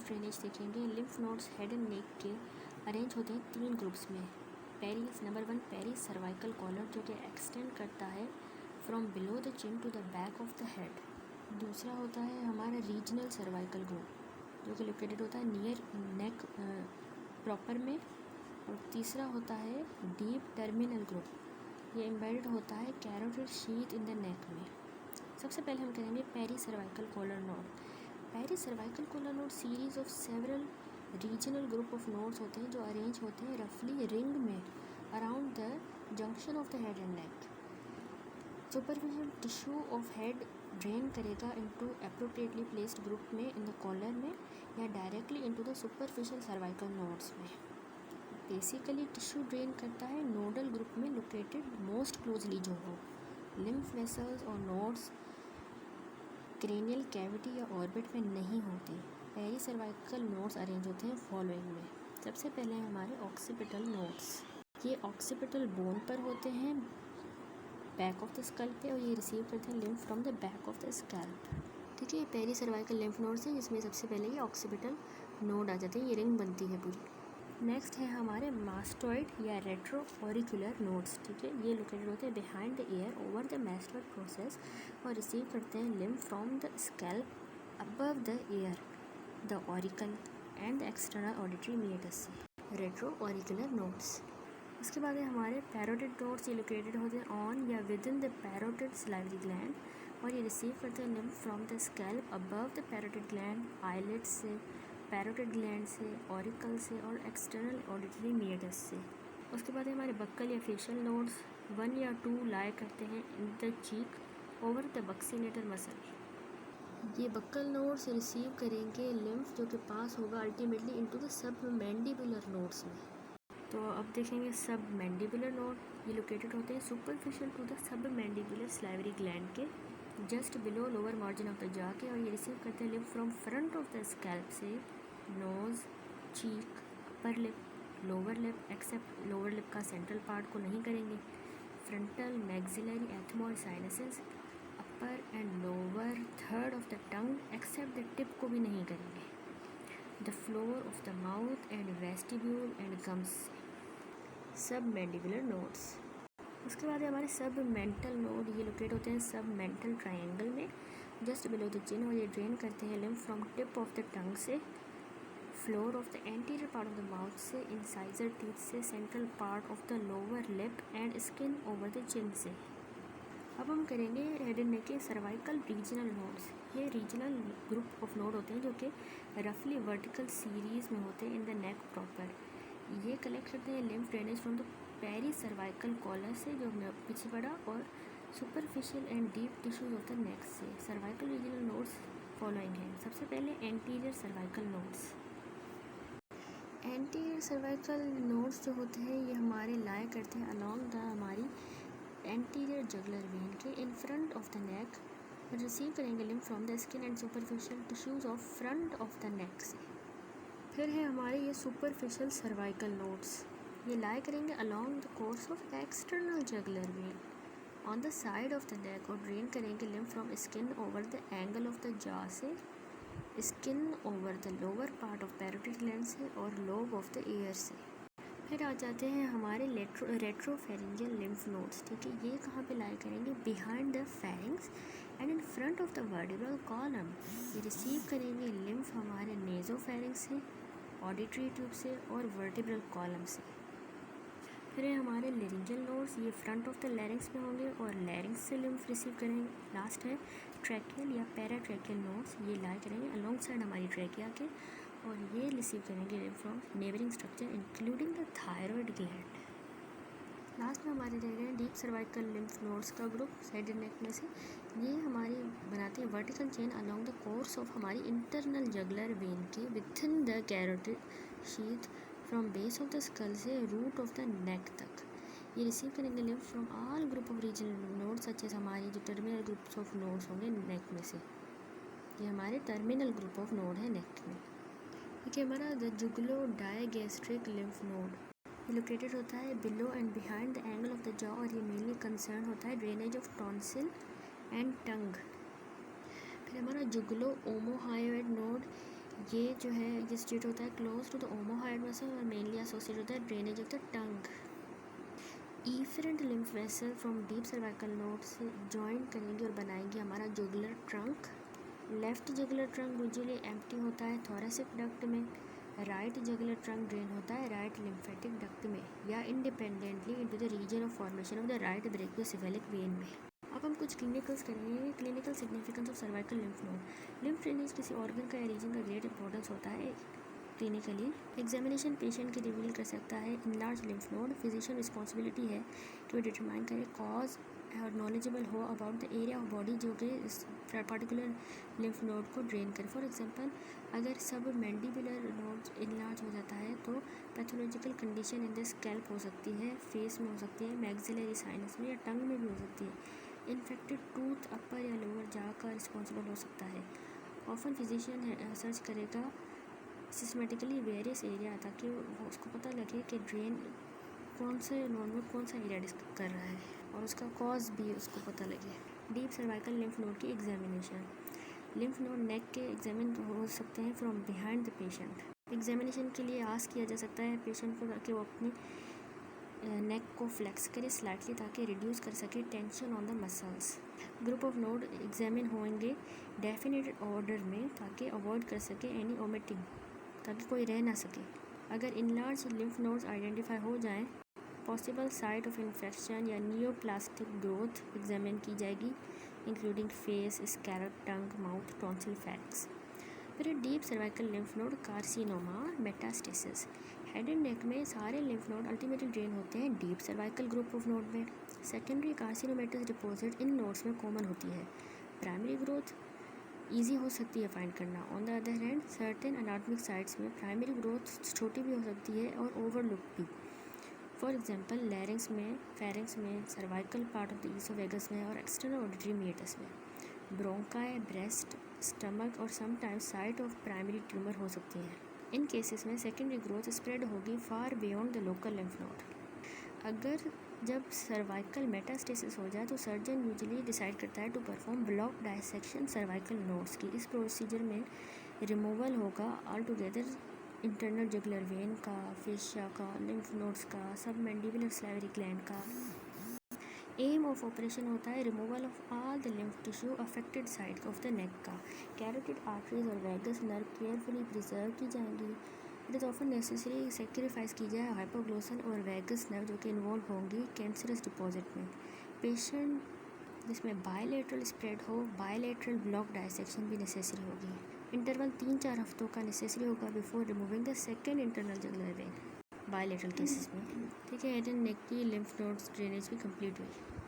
Lymph drainage देखेंगे। Lymph nodes head and neck के arrange होते हैं 3 ग्रुप्स में। Peri number 1 peri cervical collar जो कि एक्सटेंड करता है from below the chin to the back of the head. दूसरा होता है हमारा रीजनल सर्वाइकल ग्रुप जो कि लोकेटेड होता है नियर नेक प्रॉपर में। और तीसरा होता है डीप टर्मिनल ग्रुप, ये एम्बेडेड होता है carotid sheath in the neck में। सबसे पहले हम करेंगे peri cervical collar node. Peri cervical collar node series of several regional group of nodes होते हैं जो अरेंज होते हैं रफली रिंग में around the junction of the head and neck. Superficial tissue of head drain करेगा इनटू एप्रोप्रिएटली प्लेस्ड ग्रुप में in the collar में या directly into the superficial cervical nodes में। बेसिकली टिश्यू ड्रेन करता है नोडल ग्रुप में located most closely जो हो। लिम्फ वेसल्स और नोड्स क्रेनियल कैविटी या ऑर्बिट में नहीं होते। पेरी सर्वाइकल नोड्स अरेंज होते हैं फॉलोइंग में। सबसे पहले हमारे ऑक्सीपिटल नोड्स, ये ऑक्सीपिटल बोन पर होते हैं बैक ऑफ द स्कल्प पे और ये रिसीव करते हैं lymph from the back of the scalp. ठीक है, ये पेरी सर्वाइकल लिम्फ नोड्स हैं जिसमें सबसे पहले ये ऑक्सीपिटल नोड आ जाते हैं, ये रिंग बनती है पूरी। नेक्स्ट है हमारे मास्टॉइड या रेट्रो ऑरिकुलर नोड्स। ठीक है, ये लोकेटेड होते हैं behind the ear over the mastoid process और रिसीव करते हैं lymph from the scalp above the ear the auricle and the external auditory meatus से। Retroauricular nodes. उसके बाद है हमारे पैरोटिड नोड्स, ये लोकेटेड होते हैं ऑन या with in the parotid salivary gland और ये रिसीव करते हैं lymph from the scalp above the parotid gland, eyelids से, पैरोटिड ग्लैंड से, ऑरिकल से और एक्सटर्नल ऑडिटरी मीएटस से। उसके बाद हमारे बक्कल या फेशियल नोड्स 1 या 2 लाए करते हैं in the cheek over the buccinator muscle. ये बक्कल नोड्स रिसीव करेंगे लिम्फ जो कि पास होगा ultimately into the sub mandibular nodes में। तो अब देखेंगे सब मैंडिबुलर नोड, ये लोकेटेड होते हैं superficial to the submandibular salivary gland के just below lower margin of the jaw के और ये रिसीव करते हैं lymph from front of the scalp से nose, cheek, upper lip, lower lip except lower lip का सेंट्रल पार्ट को नहीं करेंगे, frontal, maxillary, ethmoid sinuses, upper and lower third of the tongue except the tip को भी नहीं करेंगे, the floor of the mouth and vestibule and gums. सब mandibular nodes. उसके बाद हमारे सब मेंटल नोड, ये लोकेट होते हैं सब मेंटल ट्रायंगल में जस्ट बिलो द चिन और ये ड्रेन करते हैं lymph from tip of the tongue से, floor of the anterior part of the mouth से, इंसाइजर टीथ से, central part of the lower lip and skin over the chin से। अब हम करेंगे हेड एंड नेक के सर्वाइकल रीजनल नोड्स। ये regional group of node होते हैं जो कि रफली वर्टिकल सीरीज़ में होते हैं इन द नेक प्रॉपर। ये कलेक्ट करते हैं lymph drainage from the peri cervical collar से जो हमने पीछे पढ़ा और superficial and deep tissues of the neck से। सर्वाइकल रीजनल नोड्स फॉलोइंग हैं। सबसे पहले anterior cervical nodes. Anterior cervical nodes जो होते हैं ये हमारे लाए करते हैं अलॉन्ग द हमारी एंटीरियर जगुलर वेन के in front of the neck, receive करेंगे lymph from the skin and superficial tissues of front of the neck से। फिर है हमारे ये सुपरफिशियल सर्वाइकल नोड्स, ये लाए करेंगे along the course of external jugular vein on the side of the neck और drain करेंगे lymph from skin over the angle of the jaw से, skin over the lower part of parotid gland से और lobe of the year से। फिर आ जाते हैं हमारे रेट्रोफेरिंजियल लिम्फ नोड्स। ठीक है, ये कहाँ पे लाए करेंगे behind the pharynx and in front of the vertebral column. ये रिसीव करेंगे लिम्फ हमारे नेजोफेरिंग्स से, ऑडिटरी ट्यूब से और वर्टिब्रल कॉलम से। फिर है हमारे लेरिंजियल नोड्स, ये फ्रंट ऑफ द लैरिंग्स में होंगे और लैरिंग्स से लिम्फ रिसीव करेंगे। लास्ट है ट्रैकियल या पैराट्रैकियल नोड्स, ये लाए करेंगे अलॉन्ग साइड हमारी ट्रैकिया के और ये रिसीव करेंगे lymph from neighbouring structure including the thyroid gland. Last में हमारे रह गए हैं डीप सर्वाइकल लिम्फ नोड्स का ग्रुप हेड एंड नेक में से। ये हमारी बनाते हैं vertical chain along the course of हमारी इंटरनल जगुलर वेन के within the carotid sheath from base of the skull से रूट ऑफ द नेक तक। ये रिसीव करेंगे lymph from all group of regional nodes such as हमारी जो टर्मिनल ग्रुप्स ऑफ नोड्स होंगे नेक में से। ये हमारे टर्मिनल ग्रुप ऑफ नोड है नेक में। ठीक है, हमारा the jugulodigastric lymph node located होता है below and behind the angle of the jaw और ये मेनली कंसर्न होता है drainage of tonsil and tongue. फिर हमारा जुगलो ओमोहायोइड नोड, ये जो है ये सिचुएट होता है close to the omohyoid muscle और मेनली एसोसिएट होता है drainage of the tongue. Efferent lymph vessel from deep cervical node से ज्वाइन करेंगे और बनाएंगे हमारा jugular trunk. Left jugular trunk usually empty होता है थोरेसिक डक्ट में, राइट जुगुलर ट्रंक ड्रेन होता है राइट लिम्फेटिक डक्ट में या independently into the region of formation of the right brachiocephalic vein में। अब हम कुछ क्लिनिकल्स करेंगे। Clinical significance of cervical lymph node. Lymph drainage किसी ऑर्गन का या रीजन का ग्रेट इंपॉर्टेंस होता है क्लिनिकली। एग्जामिनेशन पेशेंट की रिवील कर सकता है enlarge lymph node. Physician responsibility है कि वो डिटरमाइन करे कॉज और नॉलेजेबल हो about the area of body जो कि इस पर्टिकुलर लिम्फ नोड को ड्रेन करे। फॉर एग्जांपल अगर सब मैंडिबुलर नोड इनलार्ज हो जाता है तो pathological condition in the scalp हो सकती है, फेस में हो सकती है, मैक्सिलरी साइनस में या टंग में भी हो सकती है। इन्फेक्टेड टूथ अपर या लोअर जा का रिस्पॉन्सिबल हो सकता है। ऑफन फिजिशियन सर्च करेगा सिस्टमेटिकली वेरियस एरिया ताकि वो उसको पता लगे कि ड्रेन कौन से नोड में कौन सा एरिया डिस्कस कर रहा है और उसका कॉज भी उसको पता लगे। डीप सर्वाइकल लिम्फ नोड की एग्जामिनेशन। लिम्फ नोड नेक के एग्जामिन हो सकते हैं from behind the patient. Examination के लिए आस्क किया जा सकता है पेशेंट को कि वो अपनी नेक को फ्लेक्स करे स्लाइटली ताकि रिड्यूस कर सके tension on the muscles. Group of node examine होंगे डेफिनेट ऑर्डर में ताकि अवॉइड कर सके एनी ओमिटिंग, ताकि कोई रह ना सके। अगर इनलार्ज लिम्फ नोड्स आइडेंटिफाई हो जाएं, पॉसिबल साइट ऑफ इन्फेक्शन या नियोप्लास्टिक ग्रोथ एग्जामिन की जाएगी इंक्लूडिंग फेस, स्कैल्प, टंग, माउथ, टॉन्सिल, फैरिंक्स। फिर deep cervical lymph node carcinoma metastasis. Head and नेक में सारे लिम्फ नोड अल्टीमेटली ड्रेन होते हैं deep cervical group of node में। सेकेंडरी कार्सिनोमेटस डिपॉजिट इन नोड्स में कॉमन होती है। प्राइमरी ग्रोथ ईजी हो सकती है फाइंड करना। On the other hand certain anatomic sites में प्राइमरी ग्रोथ छोटी भी हो सकती है और ओवरलुक भी। फॉर एग्जांपल लैरिंक्स में, फेरिंक्स में, cervical part of the oesophagus में और एक्सटर्नल ऑडिटरी मीटस में। ब्रोंकाई, ब्रेस्ट, स्टमक और sometimes site of primary tumour हो सकती है। इन केसेस में सेकेंडरी ग्रोथ स्प्रेड होगी far beyond the local lymph node. अगर जब सर्वाइकल मेटास्टेसिस हो जाए तो सर्जन यूजुअली डिसाइड करता है to perform block dissection cervical nodes की। इस प्रोसीजर में रिमूवल होगा all together internal jugular vein का, फेशिया का, लिम्फ नोड्स का, सब मैंडिबुलर सलाइवरी ग्लैंड का। एम ऑफ ऑपरेशन होता है removal of all the lymph tissue affected side of the neck का। कैरोटिड आर्टरीज और वैगस नर्व केयरफुली प्रिजर्व की जाएंगी। It is often necessary sacrifice की जाए हाइपोग्लोसन और वैगस नर्व जो कि इन्वॉल्व होंगी कैंसरस डिपॉजिट में। पेशेंट जिसमें बायलेटरल स्प्रेड हो, बायलेटरल ब्लॉक डायसेक्शन भी नेसेसरी होगी। इंटरवल 3-4 हफ्तों का नेसेसरी होगा before removing the second internal jugular when bilateral cases में। ठीक है, हेड एंड नेक की लिम्फ नोड्स ड्रेनेज भी कंप्लीट हुई।